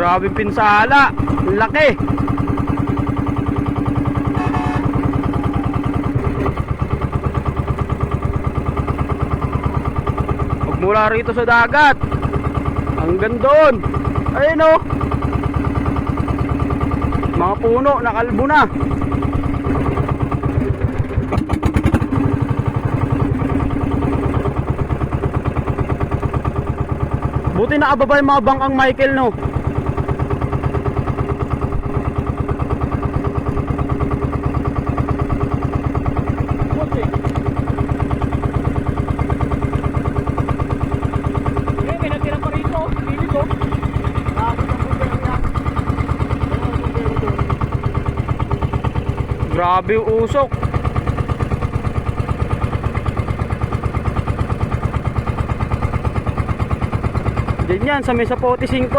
Grabe pinsala. Laki. Mula rito sa dagat hanggang doon, ayun o, mga puno nakalbo na. Buti nakababa yung mga bangkang Michael, no? Grabe yung usok. Diyan yan sa may Sapote 5.